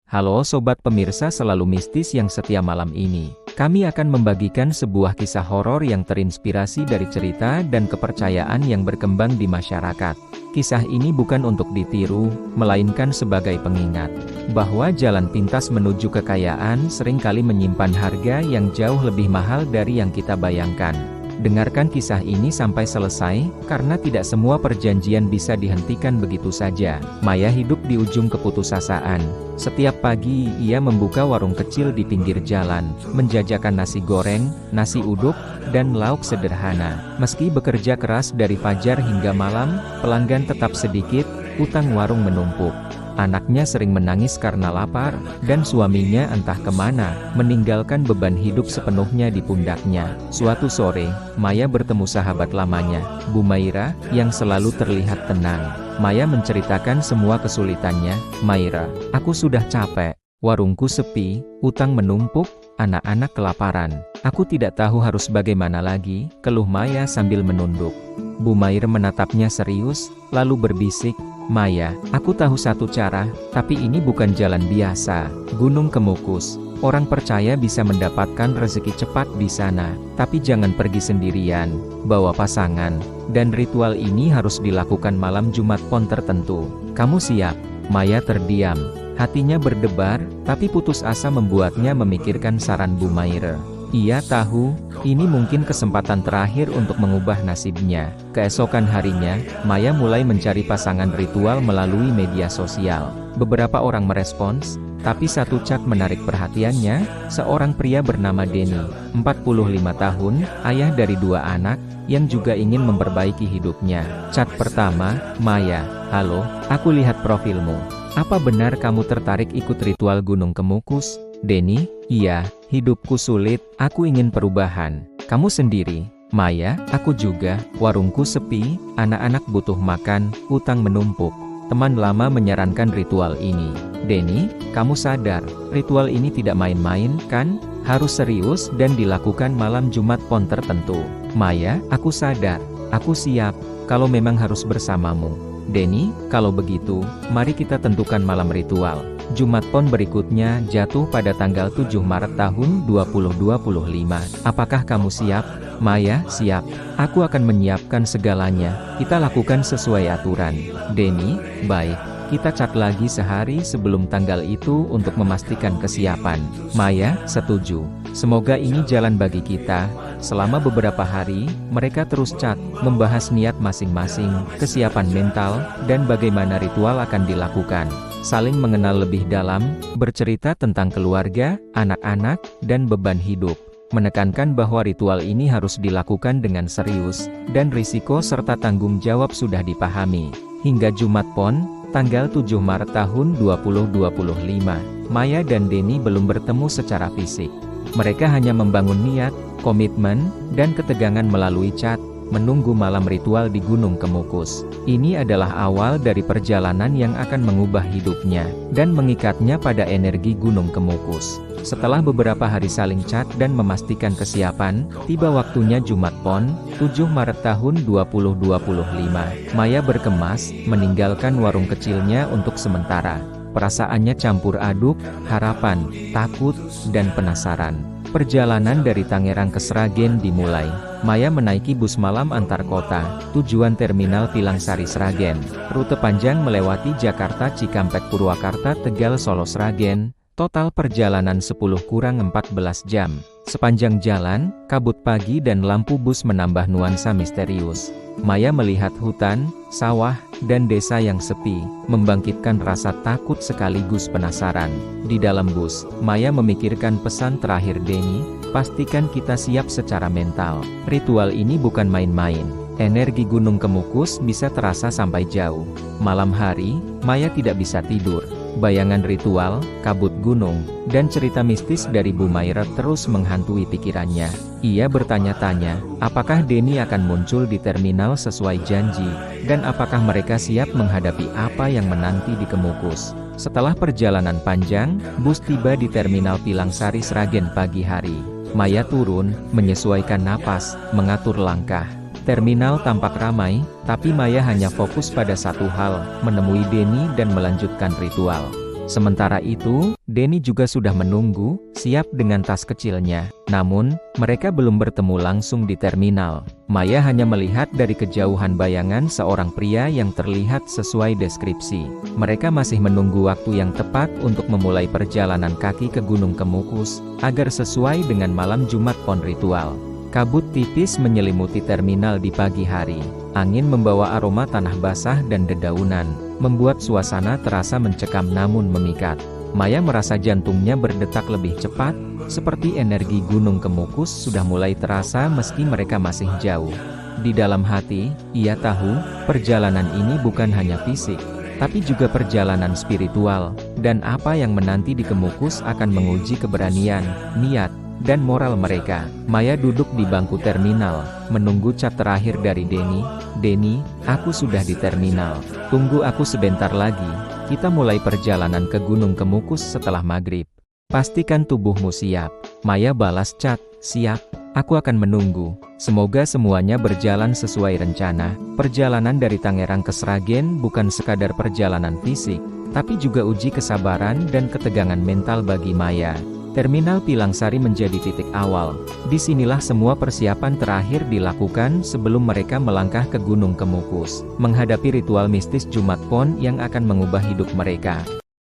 Halo sobat pemirsa selalu mistis yang setia, malam ini kami akan membagikan sebuah kisah horor yang terinspirasi dari cerita dan kepercayaan yang berkembang di masyarakat. Kisah ini bukan untuk ditiru, melainkan sebagai pengingat bahwa jalan pintas menuju kekayaan seringkali menyimpan harga yang jauh lebih mahal dari yang kita bayangkan. Dengarkan kisah ini sampai selesai, karena tidak semua perjanjian bisa dihentikan begitu saja. Maya hidup di ujung keputusasaan. Setiap pagi, ia membuka warung kecil di pinggir jalan, menjajakan nasi goreng, nasi uduk, dan lauk sederhana. Meski bekerja keras dari fajar hingga malam, pelanggan tetap sedikit, utang warung menumpuk. Anaknya sering menangis karena lapar, dan suaminya entah kemana, meninggalkan beban hidup sepenuhnya di pundaknya. Suatu sore, Maya bertemu sahabat lamanya, Bu Maira, yang selalu terlihat tenang. Maya menceritakan semua kesulitannya. "Maira, aku sudah capek. Warungku sepi, utang menumpuk, anak-anak kelaparan. Aku tidak tahu harus bagaimana lagi," keluh Maya sambil menunduk. Bu Maira menatapnya serius, lalu berbisik, "Maya, aku tahu satu cara, tapi ini bukan jalan biasa. Gunung Kemukus. Orang percaya bisa mendapatkan rezeki cepat di sana, tapi jangan pergi sendirian, bawa pasangan, dan ritual ini harus dilakukan malam Jumat Pon tertentu. Kamu siap?" Maya terdiam. Hatinya berdebar, tapi putus asa membuatnya memikirkan saran Bu Maira. Ia tahu, ini mungkin kesempatan terakhir untuk mengubah nasibnya. Keesokan harinya, Maya mulai mencari pasangan ritual melalui media sosial. Beberapa orang merespons, tapi satu cat menarik perhatiannya, seorang pria bernama Denny, 45 tahun, ayah dari 2 anak, yang juga ingin memperbaiki hidupnya. Cat pertama, "Maya, halo, aku lihat profilmu. Apa benar kamu tertarik ikut ritual Gunung Kemukus?" Denny, "Iya, hidupku sulit, aku ingin perubahan." "Kamu sendiri?" "Maya, aku juga, warungku sepi, anak-anak butuh makan, utang menumpuk." Teman lama menyarankan ritual ini. "Denny, kamu sadar, ritual ini tidak main-main, kan? Harus serius dan dilakukan malam Jumat Pon tertentu." "Maya, aku sadar, aku siap, kalau memang harus bersamamu." "Denny, kalau begitu, mari kita tentukan malam ritual." Jumat Pon berikutnya jatuh pada tanggal 7 Maret tahun 2025. "Apakah kamu siap?" "Maya, siap. Aku akan menyiapkan segalanya. Kita lakukan sesuai aturan." "Denny, baik. Kita cat lagi sehari sebelum tanggal itu untuk memastikan kesiapan." Maya, setuju. "Semoga ini jalan bagi kita." Selama beberapa hari, mereka terus cat, membahas niat masing-masing, kesiapan mental, dan bagaimana ritual akan dilakukan. Saling mengenal lebih dalam, bercerita tentang keluarga, anak-anak, dan beban hidup. Menekankan bahwa ritual ini harus dilakukan dengan serius, dan risiko serta tanggung jawab sudah dipahami. Hingga Jumat Pon, tanggal 7 Maret tahun 2025, Maya dan Denny belum bertemu secara fisik. Mereka hanya membangun niat, komitmen, dan ketegangan melalui cat, menunggu malam ritual di Gunung Kemukus. Ini adalah awal dari perjalanan yang akan mengubah hidupnya, dan mengikatnya pada energi Gunung Kemukus. Setelah beberapa hari saling cat dan memastikan kesiapan, tiba waktunya Jumat Pon, 7 Maret tahun 2025. Maya berkemas, meninggalkan warung kecilnya untuk sementara. Perasaannya campur aduk, harapan, takut, dan penasaran. Perjalanan dari Tangerang ke Sragen dimulai. Maya menaiki bus malam antar kota, tujuan Terminal Pilangsari Sragen. Rute panjang melewati Jakarta, Cikampek, Purwakarta, Tegal, Solo, Sragen. Total perjalanan 10-14 jam. Sepanjang jalan, kabut pagi dan lampu bus menambah nuansa misterius. Maya melihat hutan, sawah, dan desa yang sepi, membangkitkan rasa takut sekaligus penasaran. Di dalam bus, Maya memikirkan pesan terakhir Denny, "Pastikan kita siap secara mental. Ritual ini bukan main-main. Energi Gunung Kemukus bisa terasa sampai jauh." Malam hari, Maya tidak bisa tidur. Bayangan ritual, kabut gunung, dan cerita mistis dari Bu Maira terus menghantui pikirannya. Ia bertanya-tanya, apakah Denny akan muncul di terminal sesuai janji, dan apakah mereka siap menghadapi apa yang menanti di Kemukus. Setelah perjalanan panjang, bus tiba di Terminal Pilangsari Sragen pagi hari. Maya turun, menyesuaikan napas, mengatur langkah. Terminal tampak ramai, tapi Maya hanya fokus pada satu hal, menemui Denny dan melanjutkan ritual. Sementara itu, Denny juga sudah menunggu, siap dengan tas kecilnya. Namun, mereka belum bertemu langsung di terminal. Maya hanya melihat dari kejauhan bayangan seorang pria yang terlihat sesuai deskripsi. Mereka masih menunggu waktu yang tepat untuk memulai perjalanan kaki ke Gunung Kemukus, agar sesuai dengan malam Jumat Pon ritual. Kabut tipis menyelimuti terminal di pagi hari. Angin membawa aroma tanah basah dan dedaunan, membuat suasana terasa mencekam namun memikat. Maya merasa jantungnya berdetak lebih cepat, seperti energi Gunung Kemukus sudah mulai terasa meski mereka masih jauh. Di dalam hati, ia tahu, perjalanan ini bukan hanya fisik, tapi juga perjalanan spiritual, dan apa yang menanti di Kemukus akan menguji keberanian, niat, dan moral mereka. Maya duduk di bangku terminal, menunggu cat terakhir dari Denny. "Denny, aku sudah di terminal. Tunggu aku sebentar lagi, kita mulai perjalanan ke Gunung Kemukus setelah maghrib. Pastikan tubuhmu siap." Maya balas cat, "Siap, aku akan menunggu." Semoga semuanya berjalan sesuai rencana. Perjalanan dari Tangerang ke Sragen bukan sekadar perjalanan fisik, tapi juga uji kesabaran dan ketegangan mental bagi Maya. Terminal Pilangsari menjadi titik awal. Disinilah semua persiapan terakhir dilakukan sebelum mereka melangkah ke Gunung Kemukus, menghadapi ritual mistis Jumat Pon yang akan mengubah hidup mereka.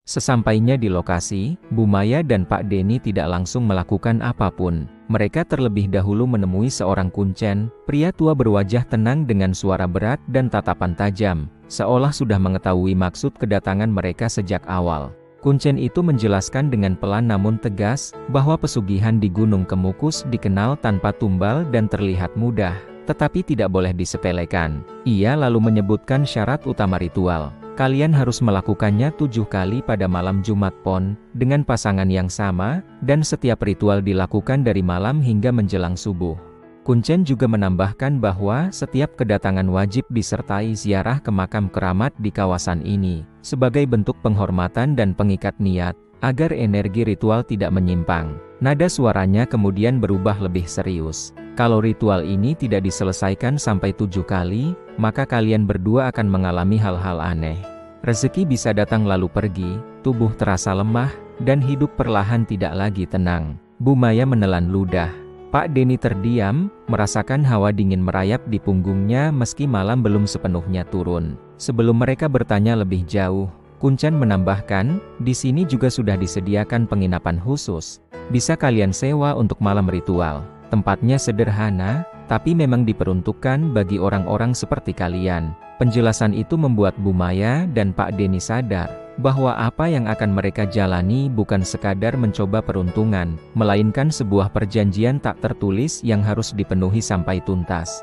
Sesampainya di lokasi, Bu Maya dan Pak Denny tidak langsung melakukan apapun. Mereka terlebih dahulu menemui seorang kuncen, pria tua berwajah tenang dengan suara berat dan tatapan tajam, seolah sudah mengetahui maksud kedatangan mereka sejak awal. Kuncen itu menjelaskan dengan pelan namun tegas, bahwa pesugihan di Gunung Kemukus dikenal tanpa tumbal dan terlihat mudah, tetapi tidak boleh disepelekan. Ia lalu menyebutkan syarat utama ritual. Kalian harus melakukannya 7 kali pada malam Jumat Pon, dengan pasangan yang sama, dan setiap ritual dilakukan dari malam hingga menjelang subuh. Kuncen juga menambahkan bahwa setiap kedatangan wajib disertai ziarah ke makam keramat di kawasan ini, sebagai bentuk penghormatan dan pengikat niat, agar energi ritual tidak menyimpang. Nada suaranya kemudian berubah lebih serius. Kalau ritual ini tidak diselesaikan sampai 7 kali, maka kalian berdua akan mengalami hal-hal aneh. Rezeki bisa datang lalu pergi, tubuh terasa lemah, dan hidup perlahan tidak lagi tenang. Bu Maya menelan ludah. Pak Denny terdiam, merasakan hawa dingin merayap di punggungnya meski malam belum sepenuhnya turun. Sebelum mereka bertanya lebih jauh, Kuncen menambahkan, di sini juga sudah disediakan penginapan khusus. Bisa kalian sewa untuk malam ritual. Tempatnya sederhana, tapi memang diperuntukkan bagi orang-orang seperti kalian. Penjelasan itu membuat Bu Maya dan Pak Denny sadar, bahwa apa yang akan mereka jalani bukan sekadar mencoba peruntungan, melainkan sebuah perjanjian tak tertulis yang harus dipenuhi sampai tuntas.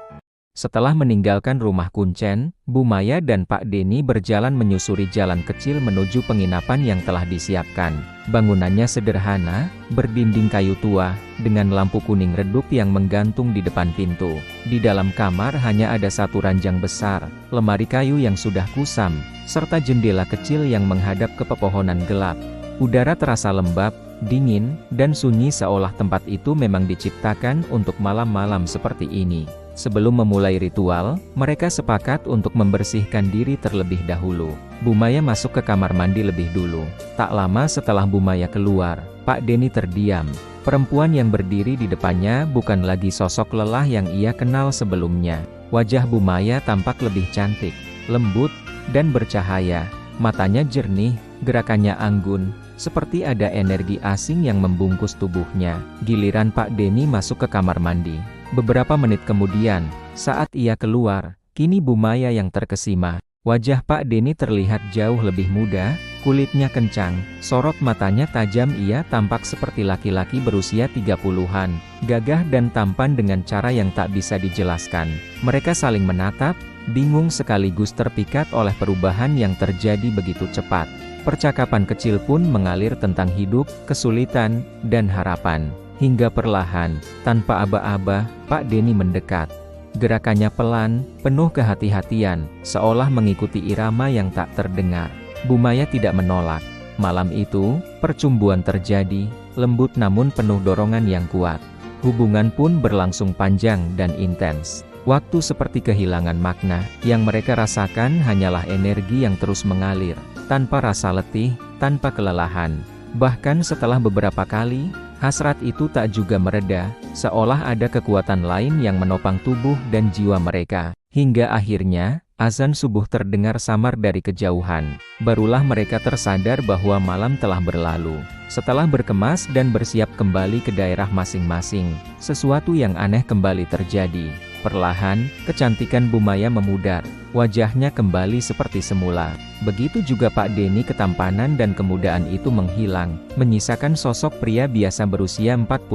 Setelah meninggalkan rumah Kuncen, Bu Maya dan Pak Denny berjalan menyusuri jalan kecil menuju penginapan yang telah disiapkan. Bangunannya sederhana, berdinding kayu tua, dengan lampu kuning redup yang menggantung di depan pintu. Di dalam kamar hanya ada satu ranjang besar, lemari kayu yang sudah kusam, serta jendela kecil yang menghadap ke pepohonan gelap. Udara terasa lembab, dingin, dan sunyi seolah tempat itu memang diciptakan untuk malam-malam seperti ini. Sebelum memulai ritual, mereka sepakat untuk membersihkan diri terlebih dahulu. Bu Maya masuk ke kamar mandi lebih dulu. Tak lama setelah Bu Maya keluar, Pak Denny terdiam. Perempuan yang berdiri di depannya bukan lagi sosok lelah yang ia kenal sebelumnya. Wajah Bu Maya tampak lebih cantik, lembut, dan bercahaya. Matanya jernih, gerakannya anggun, seperti ada energi asing yang membungkus tubuhnya. Giliran Pak Denny masuk ke kamar mandi. Beberapa menit kemudian, saat ia keluar, kini Bu Maya yang terkesima. Wajah Pak Denny terlihat jauh lebih muda, kulitnya kencang, sorot matanya tajam. Ia tampak seperti laki-laki berusia 30-an, gagah dan tampan dengan cara yang tak bisa dijelaskan. Mereka saling menatap, bingung sekaligus terpikat oleh perubahan yang terjadi begitu cepat. Percakapan kecil pun mengalir tentang hidup, kesulitan, dan harapan. Hingga perlahan, tanpa aba-aba, Pak Denny mendekat. Gerakannya pelan, penuh kehati-hatian, seolah mengikuti irama yang tak terdengar. Bu Maya tidak menolak. Malam itu, percumbuan terjadi, lembut namun penuh dorongan yang kuat. Hubungan pun berlangsung panjang dan intens. Waktu seperti kehilangan makna, yang mereka rasakan hanyalah energi yang terus mengalir. tanpa rasa letih, tanpa kelelahan. Bahkan setelah beberapa kali, hasrat itu tak juga mereda, seolah ada kekuatan lain yang menopang tubuh dan jiwa mereka. Hingga akhirnya, azan subuh terdengar samar dari kejauhan. Barulah mereka tersadar bahwa malam telah berlalu. Setelah berkemas dan bersiap kembali ke daerah masing-masing, sesuatu yang aneh kembali terjadi. Perlahan, kecantikan Bu Maya memudar. Wajahnya kembali seperti semula. Begitu juga Pak Denny, ketampanan dan kemudaan itu menghilang, menyisakan sosok pria biasa berusia 45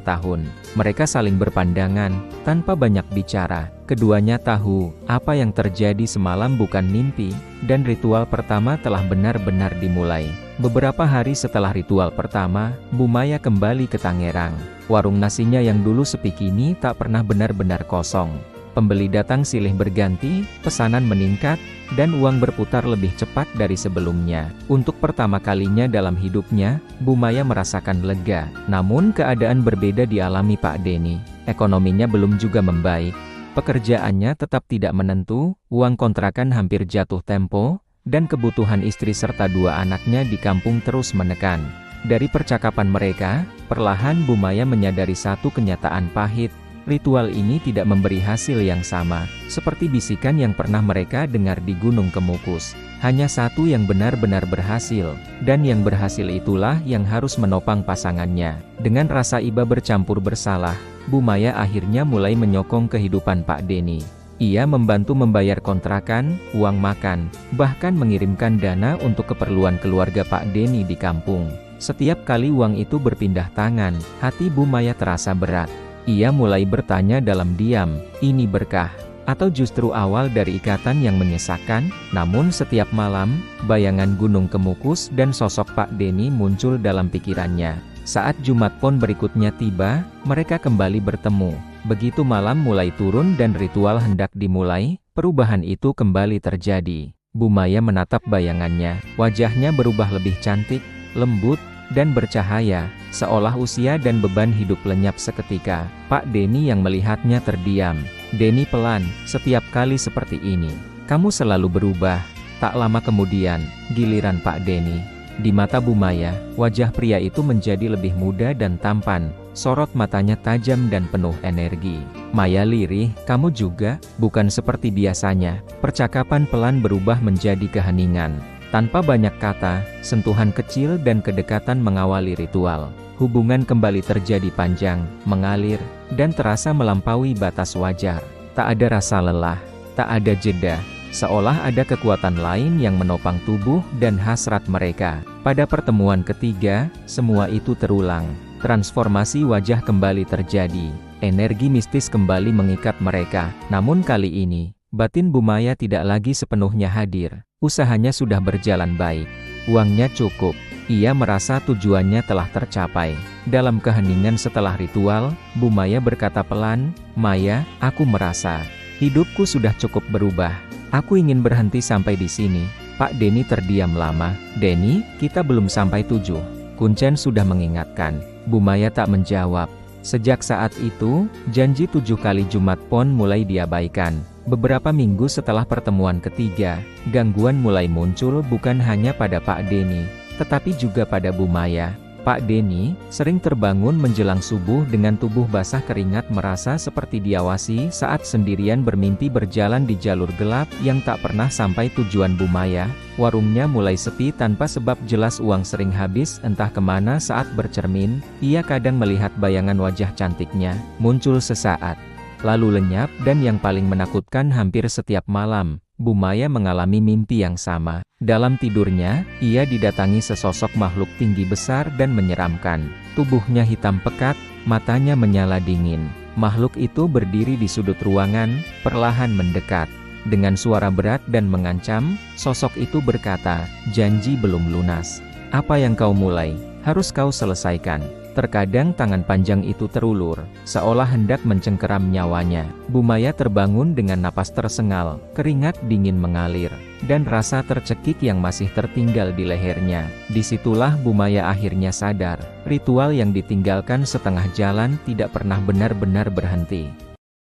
tahun. Mereka saling berpandangan, tanpa banyak bicara. Keduanya tahu, apa yang terjadi semalam bukan mimpi, dan ritual pertama telah benar-benar dimulai. Beberapa hari setelah ritual pertama, Bu Maya kembali ke Tangerang. Warung nasinya yang dulu sepi kini tak pernah benar-benar kosong. Pembeli datang silih berganti, pesanan meningkat, dan uang berputar lebih cepat dari sebelumnya. Untuk pertama kalinya dalam hidupnya, Bu Maya merasakan lega. Namun keadaan berbeda dialami Pak Denny. Ekonominya belum juga membaik. Pekerjaannya tetap tidak menentu, uang kontrakan hampir jatuh tempo, dan kebutuhan istri serta dua anaknya di kampung terus menekan. Dari percakapan mereka, perlahan Bu Maya menyadari satu kenyataan pahit. Ritual ini tidak memberi hasil yang sama, seperti bisikan yang pernah mereka dengar di Gunung Kemukus. Hanya satu yang benar-benar berhasil, dan yang berhasil itulah yang harus menopang pasangannya. Dengan rasa iba bercampur bersalah, Bu Maya akhirnya mulai menyokong kehidupan Pak Denny. Ia membantu membayar kontrakan, uang makan, bahkan mengirimkan dana untuk keperluan keluarga Pak Denny di kampung. Setiap kali uang itu berpindah tangan, hati Bu Maya terasa berat. Ia mulai bertanya dalam diam, ini berkah, atau justru awal dari ikatan yang menyesakkan? Namun setiap malam, bayangan Gunung Kemukus dan sosok Pak Denny muncul dalam pikirannya. Saat Jumat Pon berikutnya tiba, mereka kembali bertemu. Begitu malam mulai turun dan ritual hendak dimulai, perubahan itu kembali terjadi. Bu Maya menatap bayangannya, wajahnya berubah lebih cantik, lembut, dan bercahaya, seolah usia dan beban hidup lenyap seketika. Pak Denny yang melihatnya terdiam. Denny pelan, setiap kali seperti ini, kamu selalu berubah. Tak lama kemudian, giliran Pak Denny. Di mata Bu Maya, wajah pria itu menjadi lebih muda dan tampan, sorot matanya tajam dan penuh energi. Maya lirih, kamu juga, bukan seperti biasanya. Percakapan pelan berubah menjadi keheningan. Tanpa banyak kata, sentuhan kecil dan kedekatan mengawali ritual. Hubungan kembali terjadi panjang, mengalir, dan terasa melampaui batas wajar. Tak ada rasa lelah, tak ada jeda, seolah ada kekuatan lain yang menopang tubuh dan hasrat mereka. Pada pertemuan ketiga, semua itu terulang. Transformasi wajah kembali terjadi, energi mistis kembali mengikat mereka. Namun kali ini, batin Bu Maya tidak lagi sepenuhnya hadir. Usahanya sudah berjalan baik. Uangnya cukup. Ia merasa tujuannya telah tercapai. Dalam keheningan setelah ritual, Bu Maya berkata pelan, Maya, aku merasa hidupku sudah cukup berubah. Aku ingin berhenti sampai di sini. Pak Denny terdiam lama. Denny, kita belum sampai 7. Kuncen sudah mengingatkan. Bu Maya tak menjawab. Sejak saat itu, janji 7 kali Jumat Pon mulai diabaikan. Beberapa minggu setelah pertemuan ketiga, gangguan mulai muncul bukan hanya pada Pak Denny, tetapi juga pada Bu Maya. Pak Denny sering terbangun menjelang subuh dengan tubuh basah keringat, merasa seperti diawasi saat sendirian bermimpi berjalan di jalur gelap yang tak pernah sampai tujuan. Bu Maya, warungnya mulai sepi tanpa sebab jelas, uang sering habis entah kemana. Saat bercermin, ia kadang melihat bayangan wajah cantiknya, muncul sesaat, lalu lenyap, dan yang paling menakutkan, hampir setiap malam, Bu Maya mengalami mimpi yang sama. Dalam tidurnya, ia didatangi sesosok makhluk tinggi besar dan menyeramkan. Tubuhnya hitam pekat, matanya menyala dingin. Makhluk itu berdiri di sudut ruangan, perlahan mendekat. Dengan suara berat dan mengancam, sosok itu berkata, janji belum lunas. Apa yang kau mulai, harus kau selesaikan. Terkadang tangan panjang itu terulur, seolah hendak mencengkeram nyawanya. Bu Maya terbangun dengan napas tersengal, keringat dingin mengalir, dan rasa tercekik yang masih tertinggal di lehernya. Disitulah Bu Maya akhirnya sadar, ritual yang ditinggalkan setengah jalan tidak pernah benar-benar berhenti.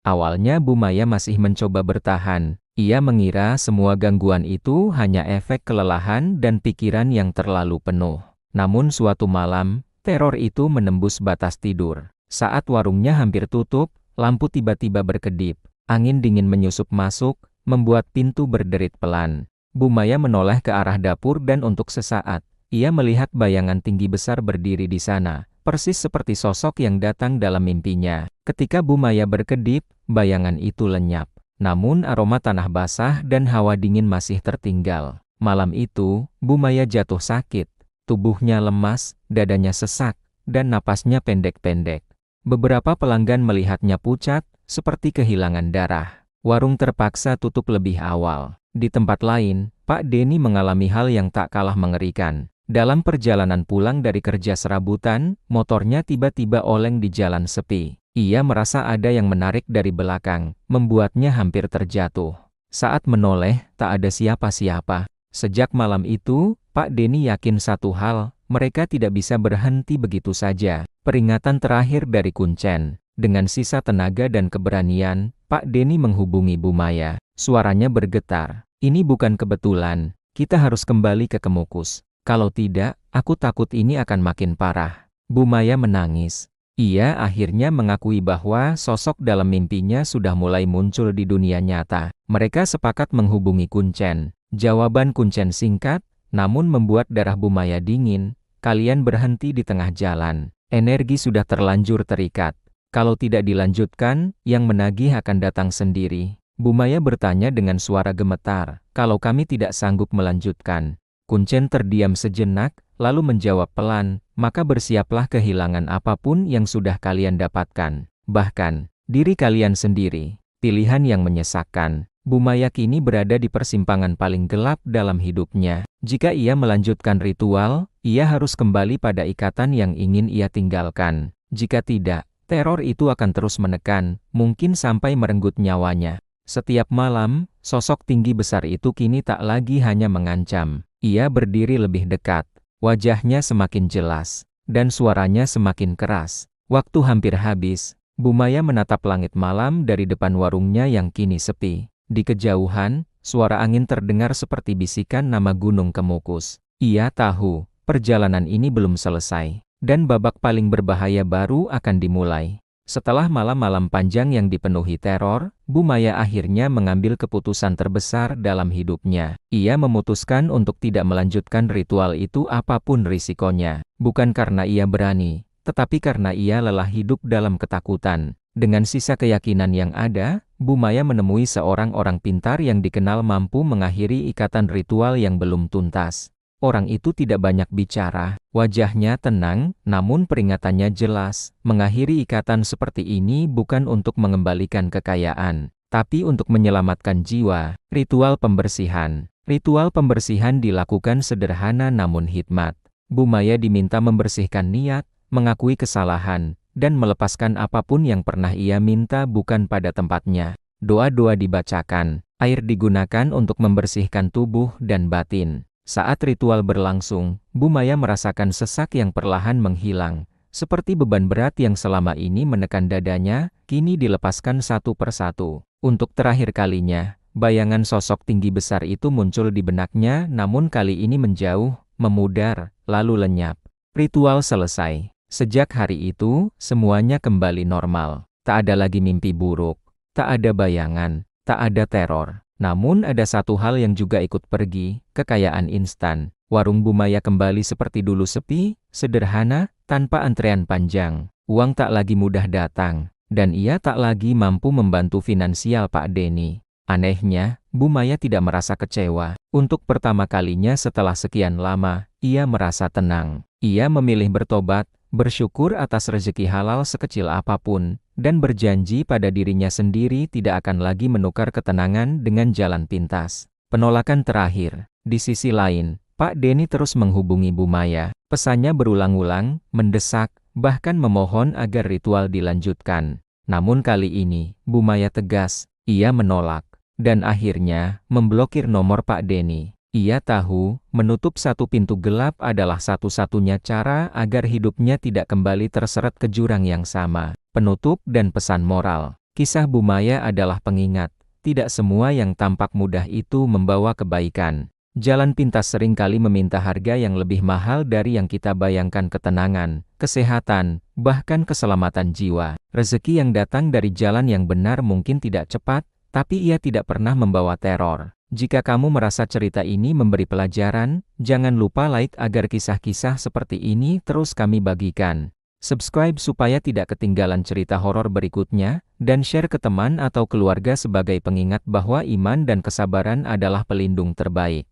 Awalnya Bu Maya masih mencoba bertahan, Ia mengira semua gangguan itu hanya efek kelelahan dan pikiran yang terlalu penuh. Namun suatu malam, teror itu menembus batas tidur. Saat warungnya hampir tutup, lampu tiba-tiba berkedip. Angin dingin menyusup masuk, membuat pintu berderit pelan. Bu Maya menoleh ke arah dapur dan untuk sesaat, ia melihat bayangan tinggi besar berdiri di sana, persis seperti sosok yang datang dalam mimpinya. Ketika Bu Maya berkedip, bayangan itu lenyap. Namun aroma tanah basah dan hawa dingin masih tertinggal. Malam itu, Bu Maya jatuh sakit. Tubuhnya lemas, dadanya sesak, dan napasnya pendek-pendek. Beberapa pelanggan melihatnya pucat, seperti kehilangan darah. Warung terpaksa tutup lebih awal. Di tempat lain, Pak Denny mengalami hal yang tak kalah mengerikan. Dalam perjalanan pulang dari kerja serabutan, motornya tiba-tiba oleng di jalan sepi. Ia merasa ada yang menarik dari belakang, membuatnya hampir terjatuh. Saat menoleh, tak ada siapa-siapa. Sejak malam itu, Pak Denny yakin satu hal, mereka tidak bisa berhenti begitu saja. Peringatan terakhir dari Kuncen. Dengan sisa tenaga dan keberanian, Pak Denny menghubungi Bu Maya. Suaranya bergetar. Ini bukan kebetulan, kita harus kembali ke Kemukus. Kalau tidak, aku takut ini akan makin parah. Bu Maya menangis. Ia akhirnya mengakui bahwa sosok dalam mimpinya sudah mulai muncul di dunia nyata. Mereka sepakat menghubungi Kuncen. Jawaban Kuncen singkat, namun membuat darah Bu Maya dingin. Kalian berhenti di tengah jalan. Energi sudah terlanjur terikat. Kalau tidak dilanjutkan, yang menagih akan datang sendiri. Bu Maya bertanya dengan suara gemetar, kalau kami tidak sanggup melanjutkan. Kuncen terdiam sejenak, lalu menjawab pelan, maka bersiaplah kehilangan apapun yang sudah kalian dapatkan. Bahkan, diri kalian sendiri. Pilihan yang menyesakkan. Bu Maya kini berada di persimpangan paling gelap dalam hidupnya. Jika ia melanjutkan ritual, ia harus kembali pada ikatan yang ingin ia tinggalkan. Jika tidak, teror itu akan terus menekan, mungkin sampai merenggut nyawanya. Setiap malam, sosok tinggi besar itu kini tak lagi hanya mengancam. Ia berdiri lebih dekat. Wajahnya semakin jelas, dan suaranya semakin keras. Waktu hampir habis, Bu Maya menatap langit malam dari depan warungnya yang kini sepi. Di kejauhan, suara angin terdengar seperti bisikan nama Gunung Kemukus. Ia tahu, perjalanan ini belum selesai, dan babak paling berbahaya baru akan dimulai. Setelah malam-malam panjang yang dipenuhi teror, Bu Maya akhirnya mengambil keputusan terbesar dalam hidupnya. Ia memutuskan untuk tidak melanjutkan ritual itu apapun risikonya. Bukan karena ia berani, tetapi karena ia lelah hidup dalam ketakutan. Dengan sisa keyakinan yang ada, Bu Maya menemui seorang orang pintar yang dikenal mampu mengakhiri ikatan ritual yang belum tuntas. Orang itu tidak banyak bicara, wajahnya tenang, namun peringatannya jelas. Mengakhiri ikatan seperti ini bukan untuk mengembalikan kekayaan, tapi untuk menyelamatkan jiwa. Ritual pembersihan. Ritual pembersihan dilakukan sederhana namun hikmat. Bu Maya diminta membersihkan niat, mengakui kesalahan, dan melepaskan apapun yang pernah ia minta bukan pada tempatnya. Doa-doa dibacakan, air digunakan untuk membersihkan tubuh dan batin. Saat ritual berlangsung, Bu Maya merasakan sesak yang perlahan menghilang. Seperti beban berat yang selama ini menekan dadanya, kini dilepaskan satu persatu. Untuk terakhir kalinya, bayangan sosok tinggi besar itu muncul di benaknya, namun kali ini menjauh, memudar, lalu lenyap. Ritual selesai. Sejak hari itu, semuanya kembali normal. Tak ada lagi mimpi buruk, tak ada bayangan, tak ada teror. Namun ada satu hal yang juga ikut pergi, kekayaan instan. Warung Bu Maya kembali seperti dulu sepi, sederhana, tanpa antrean panjang. Uang tak lagi mudah datang, dan ia tak lagi mampu membantu finansial Pak Denny. Anehnya, Bu Maya tidak merasa kecewa. Untuk pertama kalinya setelah sekian lama, ia merasa tenang. Ia memilih bertobat, bersyukur atas rezeki halal sekecil apapun, dan berjanji pada dirinya sendiri tidak akan lagi menukar ketenangan dengan jalan pintas. Penolakan terakhir. Di sisi lain, Pak Denny terus menghubungi Bu Maya. Pesannya berulang-ulang, mendesak, bahkan memohon agar ritual dilanjutkan. Namun kali ini, Bu Maya tegas, ia menolak, dan akhirnya memblokir nomor Pak Denny. Ia tahu, menutup satu pintu gelap adalah satu-satunya cara agar hidupnya tidak kembali terseret ke jurang yang sama. Penutup dan pesan moral. Kisah Bu Maya adalah pengingat, Tidak semua yang tampak mudah itu membawa kebaikan. Jalan pintas seringkali meminta harga yang lebih mahal dari yang kita bayangkan: ketenangan, kesehatan, bahkan keselamatan jiwa. Rezeki yang datang dari jalan yang benar mungkin tidak cepat, tapi ia tidak pernah membawa teror. Jika kamu merasa cerita ini memberi pelajaran, jangan lupa like agar kisah-kisah seperti ini terus kami bagikan. Subscribe supaya tidak ketinggalan cerita horor berikutnya, dan share ke teman atau keluarga sebagai pengingat bahwa iman dan kesabaran adalah pelindung terbaik.